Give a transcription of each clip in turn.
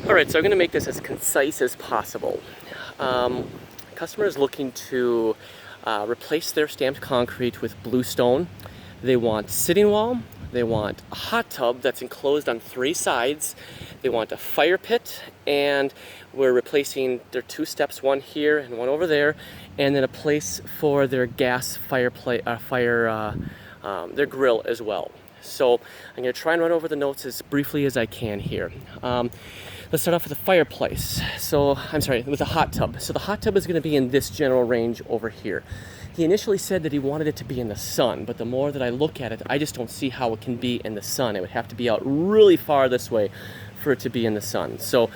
All right, so I'm going to make this as concise as possible. Customer is looking to replace their stamped concrete with bluestone. They want sitting wall, they want a hot tub that's enclosed on 3 sides, they want a fire pit, and we're replacing their 2 steps, one here and one over there, and then a place for their gas fireplace, their grill as well. So I'm going to try and run over the notes as briefly as I can here. Let's start off with the fireplace. With the hot tub. So the hot tub is going to be in this general range over here. He initially said that he wanted it to be in the sun, but the more that I look at it, I just don't see how it can be in the sun. It would have to be out really far this way for it to be in the sun. So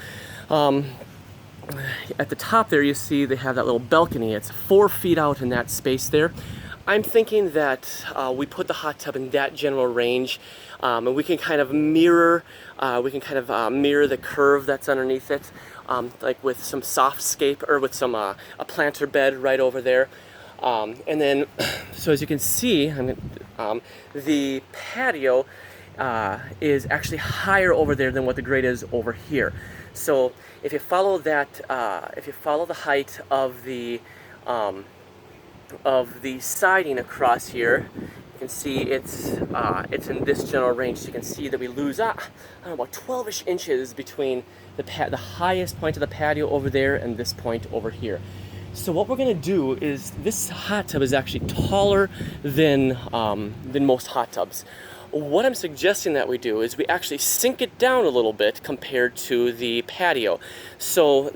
at the top there, you see they have that little balcony. It's 4 feet out in that space there. I'm thinking that we put the hot tub in that general range, and we can kind of mirror the curve that's underneath it, like with some softscape or with some a planter bed right over there. And then, so as you can see, the patio is actually higher over there than what the grade is over here. So if you follow that, if you follow the height of the siding across here, you can see it's in this general range. So you can see that we lose I don't know, about 12-ish inches between the highest point of the patio over there and this point over here. So what we're going to do is, this hot tub is actually taller than most hot tubs. What I'm suggesting that we do is we actually sink it down a little bit compared to the patio. So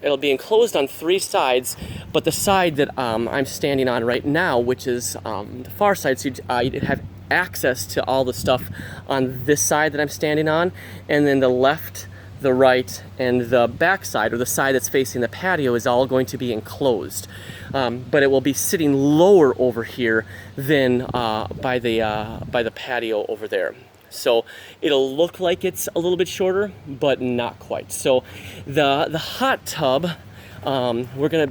it'll be enclosed on 3 sides, but the side that I'm standing on right now, which is the far side, so you'd have access to all the stuff on this side that I'm standing on, and then the left, the right, and the back side, or the side that's facing the patio, is all going to be enclosed. But it will be sitting lower over here than by the patio over there. So it'll look like it's a little bit shorter, but not quite. So the hot tub, we're going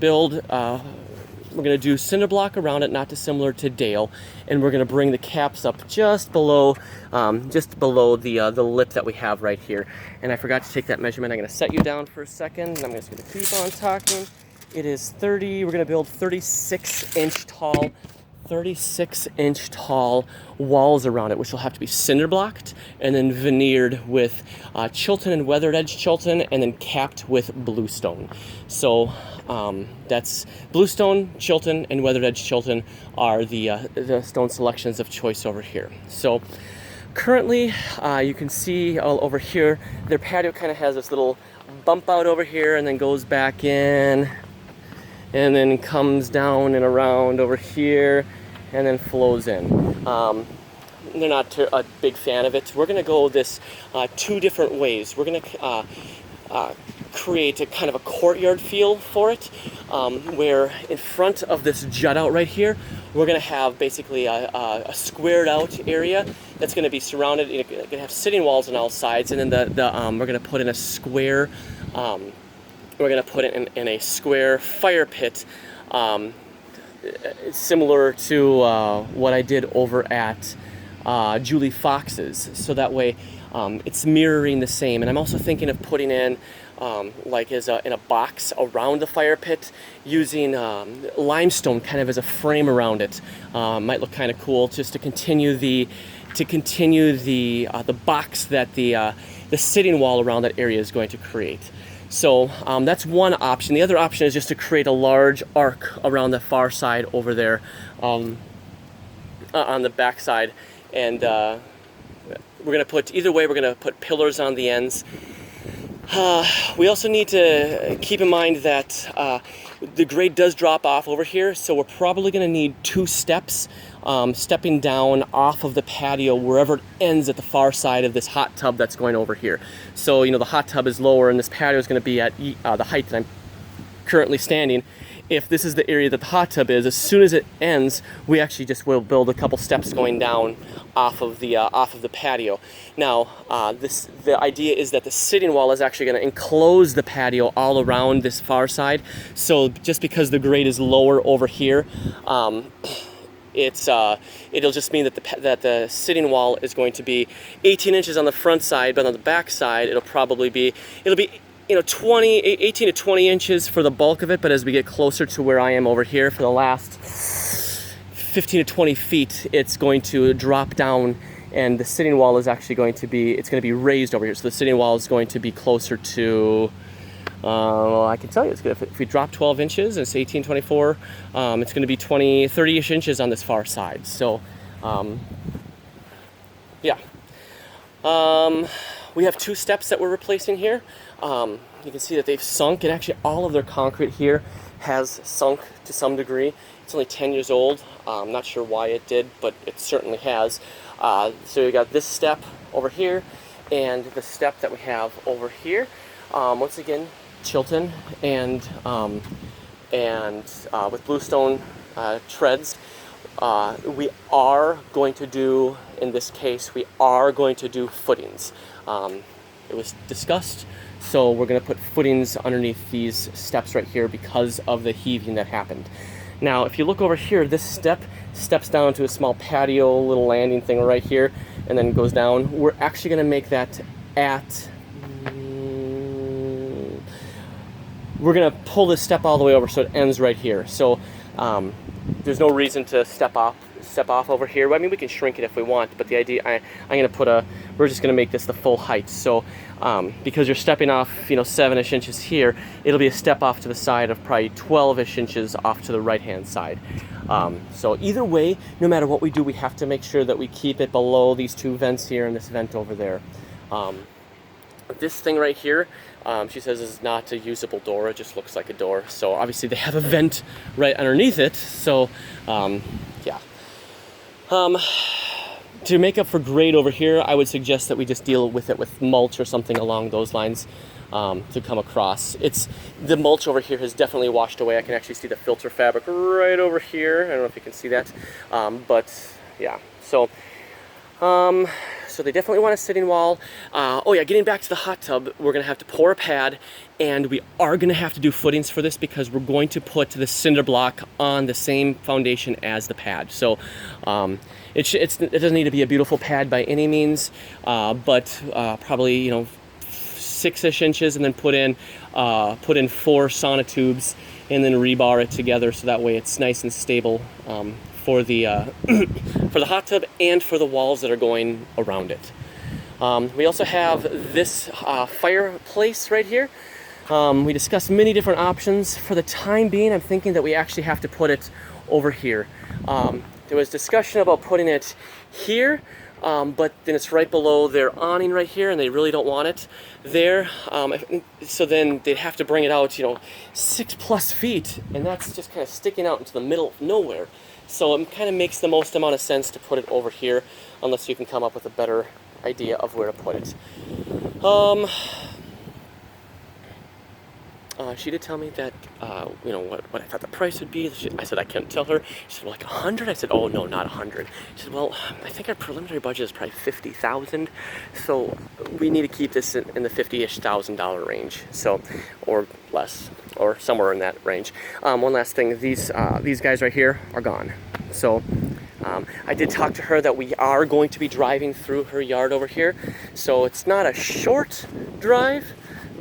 to do cinder block around it, not dissimilar to Dale, and we're going to bring the caps up just below the lip that we have right here. And I forgot to take that measurement. I'm going to set you down for a second, and I'm just going to keep on talking. It is we're going to build 36-inch tall walls around it, which will have to be cinder blocked and then veneered with Chilton and weathered edge Chilton, and then capped with bluestone. So that's bluestone, Chilton, and weathered edge Chilton are the stone selections of choice over here. So currently, you can see all over here, their patio kind of has this little bump out over here and then goes back in, and then comes down and around over here, and then flows in. They're not a big fan of it. We're going to go this 2 different ways. We're going to create a kind of a courtyard feel for it, where in front of this jut out right here, we're going to have basically a squared out area that's going to be surrounded. You're going to have sitting walls on all sides, and then we're going to put in a square. We're going to put it in a square fire pit, similar to what I did over at Julie Fox's. So that way it's mirroring the same. And I'm also thinking of putting in in a box around the fire pit, using limestone kind of as a frame around it. Might look kind of cool, just to continue the box that the sitting wall around that area is going to create. So that's one option. The other option is just to create a large arc around the far side over there, on the back side, and we're going to put pillars on the ends. We also need to keep in mind that the grade does drop off over here, so we're probably going to need 2 steps, stepping down off of the patio wherever it ends at the far side of this hot tub that's going over here. So, the hot tub is lower, and this patio is going to be at the height that I'm currently standing. If this is the area that the hot tub is, as soon as it ends, we actually just will build a couple steps going down off of the patio. Now, the idea is that the sitting wall is actually going to enclose the patio all around this far side. So just because the grade is lower over here, it'll just mean that the sitting wall is going to be 18 inches on the front side, but on the back side it'll be 18 to 20 inches for the bulk of it. But as we get closer to where I am over here, for the last 15 to 20 feet, it's going to drop down, and the sitting wall is actually going to be raised over here. So the sitting wall is going to be closer to, I can tell you, it's good. If we drop 12 inches and it's 18, 24, it's going to be 20, 30-ish inches on this far side. So, yeah. We have 2 steps that we're replacing here. You can see that they've sunk, and actually all of their concrete here has sunk to some degree. It's only 10 years old. I'm not sure why it did, but it certainly has. So we got this step over here and the step that we have over here. Once again, Chilton and with bluestone treads. We are going to do, in this case, we are going to do footings. It was discussed, so we're going to put footings underneath these steps right here because of the heaving that happened. Now, if you look over here, this steps down to a small patio, little landing thing right here, and then goes down. We're actually going to make that at... we're going to pull this step all the way over so it ends right here. So there's no reason to step off over here. I mean, we can shrink it if we want, but the idea, I'm going to we're just going to make this the full height. So because you're stepping off, 7-ish inches here, it'll be a step off to the side of probably 12-ish inches off to the right-hand side. So either way, no matter what we do, we have to make sure that we keep it below these 2 vents here and this vent over there. This thing right here, she says, is not a usable door. It just looks like a door. So obviously they have a vent right underneath it. So yeah. To make up for grade over here, I would suggest that we just deal with it with mulch or something along those lines to come across. The mulch over here has definitely washed away. I can actually see the filter fabric right over here. I don't know if you can see that, but yeah. So they definitely want a sitting wall. Oh yeah, getting back to the hot tub, we're gonna have to pour a pad, and we are gonna have to do footings for this because we're going to put the cinder block on the same foundation as the pad. So it doesn't need to be a beautiful pad by any means, but probably 6-ish inches, and then put in 4 sauna tubes, and then rebar it together so that way it's nice and stable for the for the hot tub and for the walls that are going around it. We also have this fireplace right here. We discussed many different options. For the time being, I'm thinking that we actually have to put it over here. There was discussion about putting it here, but then it's right below their awning right here, and they really don't want it there. So then they'd have to bring it out, 6+ feet, and that's just kind of sticking out into the middle of nowhere. So it kind of makes the most amount of sense to put it over here, unless you can come up with a better idea of where to put it. She did tell me that, what I thought the price would be. I said I couldn't tell her. She said, well, like 100? I said, oh, no, not 100. She said, well, I think our preliminary budget is probably $50,000. So we need to keep this in the $50-ish thousand range. So, or less, or somewhere in that range. One last thing, these guys right here are gone. So I did talk to her that we are going to be driving through her yard over here. So it's not a short drive,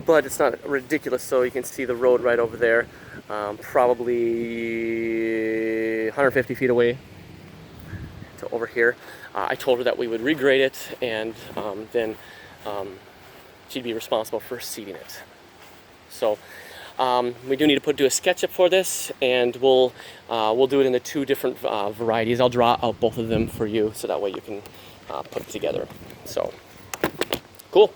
but it's not ridiculous. So you can see the road right over there, probably 150 feet away to over here. I told her that we would regrade it, and then she'd be responsible for seeding it. So we do need to do a SketchUp for this, and we'll do it in the 2 different varieties. I'll draw out both of them for you, so that way you can put it together. So cool.